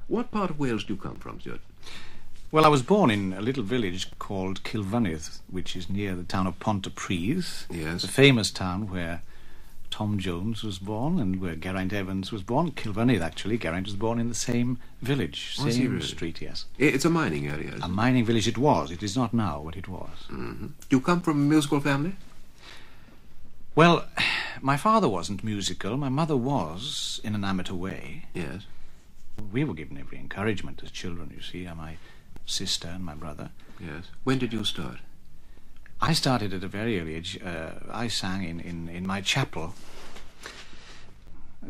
What part of Wales do you come from, Stuart? Well, I was born in a little village called Kilfynydd, which is near the town of Pontypridd. Yes. The famous town where Tom Jones was born and where Geraint Evans was born. Kilfynydd, actually. Geraint was born in the same village, same really? Street, yes. It's a mining area, isn't A mining village it was. It is not now, but it was. Mm-hmm. Do you come from a musical family? Well, my father wasn't musical. My mother was, in an amateur way. Yes. We were given every encouragement as children, you see, my sister and my brother. Yes. When did you start? I started at a very early age. I sang in my chapel.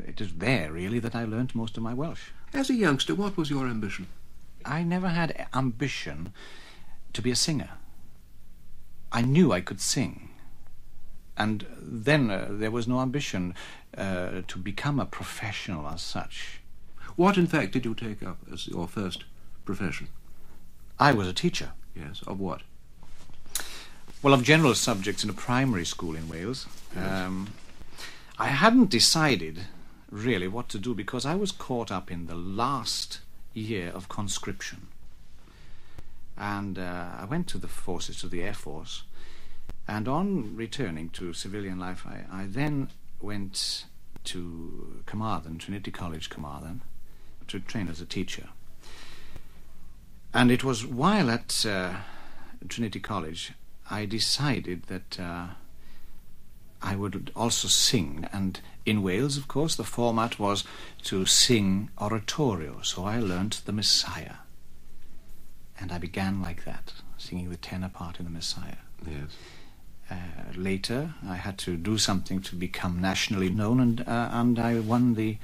It is there, really, that I learnt most of my Welsh. As a youngster, what was your ambition? I never had ambition to be a singer. I knew I could sing. And then there was no ambition to become a professional as such. What, in fact, did you take up as your first profession? I was a teacher. Yes. Of what? Well, of general subjects in a primary school in Wales. Yes. I hadn't decided, really, what to do because I was caught up in the last year of conscription. And I went to the forces, to the Air Force. And on returning to civilian life, I then went to Carmarthen, Trinity College, Carmarthen, to train as a teacher. And it was while at Trinity College I decided that I would also sing, and in Wales, of course, the format was to sing oratorio, so I learnt the Messiah. And I began like that, singing the tenor part in the Messiah. Yes. Later, I had to do something to become nationally known, and I won the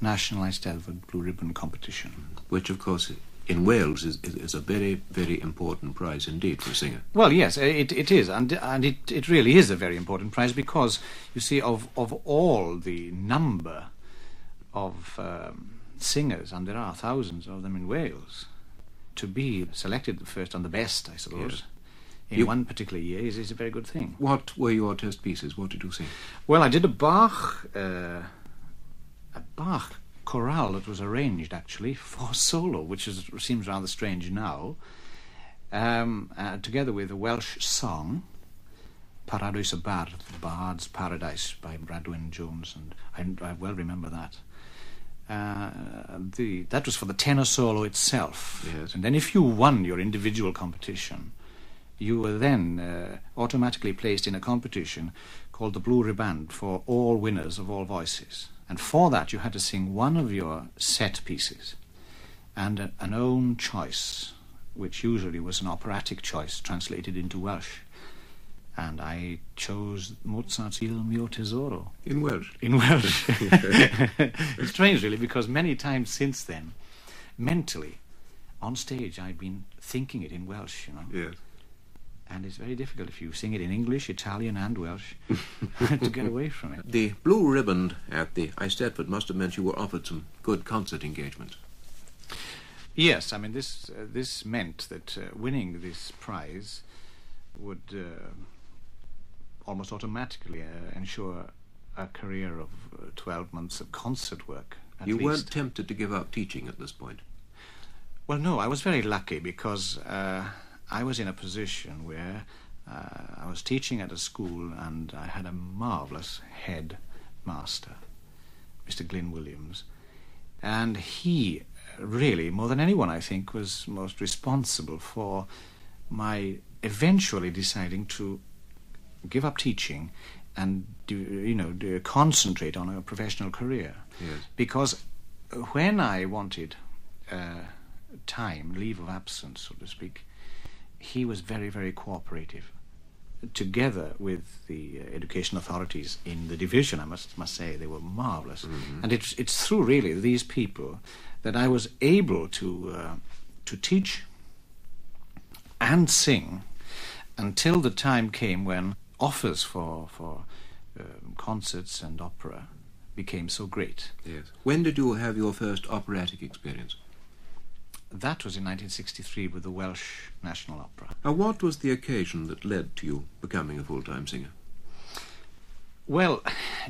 National Eisteddfod Blue Ribbon competition. Which, of course, in Wales is a very, very important prize indeed for a singer. Well, yes, it is, and it really is a very important prize because, you see, of all the number of singers, and there are thousands of them in Wales, to be selected first and the best, I suppose, in one particular year is a very good thing. What were your test pieces? What did you sing? Well, I did a Bach chorale that was arranged, actually, for solo, which seems rather strange now, together with a Welsh song, Paradwys y Bardd, the Bard's Paradise, by Bradwyn Jones, and I well remember that. That was for the tenor solo itself. Yes. And then if you won your individual competition, you were then automatically placed in a competition called the Blue Ribbon for all winners of all voices. And for that you had to sing one of your set pieces and an own choice, which usually was an operatic choice translated into Welsh. And I chose Mozart's Il mio tesoro. In Welsh? In Welsh. It's strange, really, because many times since then, mentally, on stage, I've been thinking it in Welsh, you know. Yes. And it's very difficult if you sing it in English, Italian and Welsh to get away from it. The blue ribbon at the Eisteddfod must have meant you were offered some good concert engagements. Yes, I mean, this meant that winning this prize would almost automatically ensure a career of 12 months of concert work, at least. You weren't tempted to give up teaching at this point? Well, no, I was very lucky because I was in a position where I was teaching at a school and I had a marvellous head master, Mr. Glyn Williams, and he really, more than anyone, I think, was most responsible for my eventually deciding to give up teaching and concentrate on a professional career. Yes. Because when I wanted leave of absence, so to speak, he was very, very cooperative. Together with the education authorities in the division, I must say, they were marvellous. Mm-hmm. And it's through really these people that I was able to teach and sing until the time came when offers for concerts and opera became so great. Yes. When did you have your first operatic experience? That was in 1963 with the Welsh National Opera. Now, what was the occasion that led to you becoming a full-time singer? Well,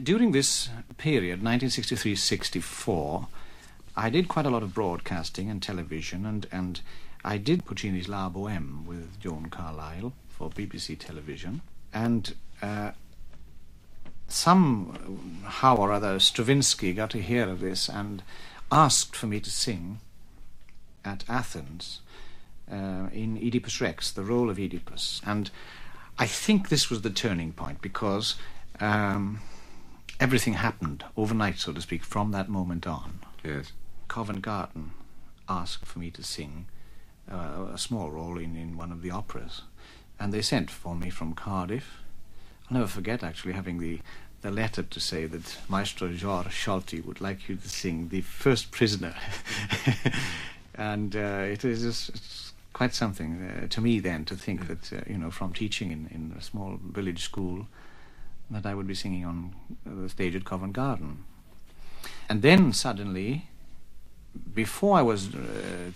during this period, 1963-64, I did quite a lot of broadcasting and television, and I did Puccini's La Bohème with Joan Carlyle for BBC television, and somehow or other Stravinsky got to hear of this and asked for me to sing at Athens in Oedipus Rex, the role of Oedipus. And I think this was the turning point, because everything happened overnight, so to speak, from that moment on. Yes. Covent Garden asked for me to sing a small role in one of the operas, and they sent for me from Cardiff. I'll never forget actually having the letter to say that Maestro George Scholti would like you to sing The First Prisoner. And it is just quite something to me then to think that, from teaching in a small village school, that I would be singing on the stage at Covent Garden. And then suddenly, before I was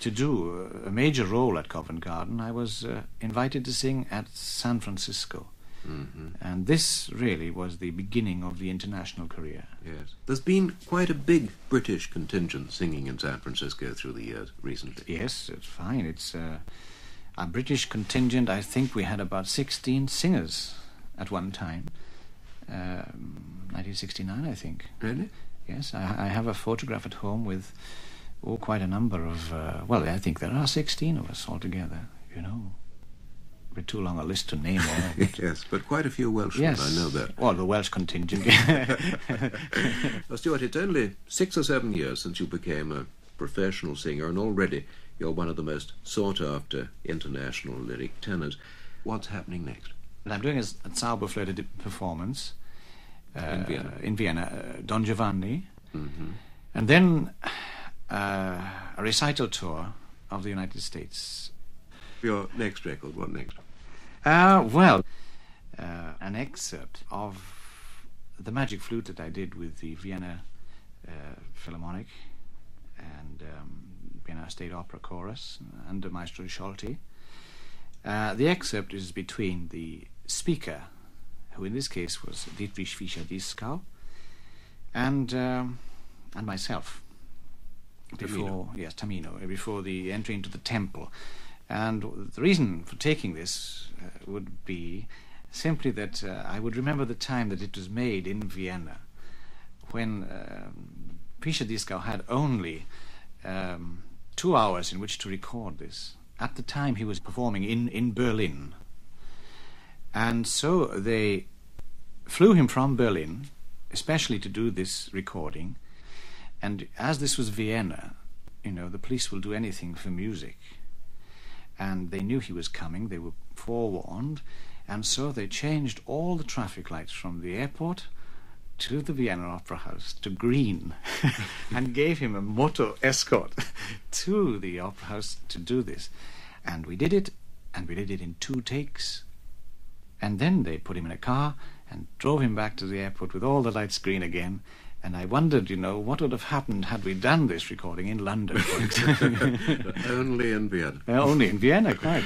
to do a major role at Covent Garden, I was invited to sing at San Francisco. Mm-hmm. And this really was the beginning of the international career. Yes. There's been quite a big British contingent singing in San Francisco through the years recently. Yes, it's fine. It's a British contingent. I think we had about 16 singers at one time. 1969, I think. Really? Yes, I have a photograph at home with quite a number of... I think there are 16 of us altogether, A bit too long a list to name all. Yes, but quite a few Welshmen, yes. I know that. Well, the Welsh contingent. Well, Stuart, it's only 6 or 7 years since you became a professional singer, and already you're one of the most sought-after international lyric tenors. What's happening next? And I'm doing a Zauberflöte performance in Vienna. Don Giovanni, Mm-hmm. and then a recital tour of the United States. Your next record, what next? An excerpt of the Magic Flute that I did with the Vienna Philharmonic and Vienna State Opera Chorus under Maestro Scholti. The excerpt is between the speaker, who in this case was Dietrich Fischer-Dieskau, and myself. Tamino, before the entry into the temple. And the reason for taking this would be simply that I would remember the time that it was made in Vienna, when Fischer-Dieskau had only 2 hours in which to record this. At the time he was performing in Berlin. And so they flew him from Berlin, especially to do this recording. And as this was Vienna, the police will do anything for music. And they knew he was coming, they were forewarned, and so they changed all the traffic lights from the airport to the Vienna Opera House, to green, and gave him a motor escort to the Opera House to do this. And we did it in 2 takes. And then they put him in a car and drove him back to the airport with all the lights green again. And I wondered, what would have happened had we done this recording in London, for example. Only in Vienna. Only in Vienna, quite.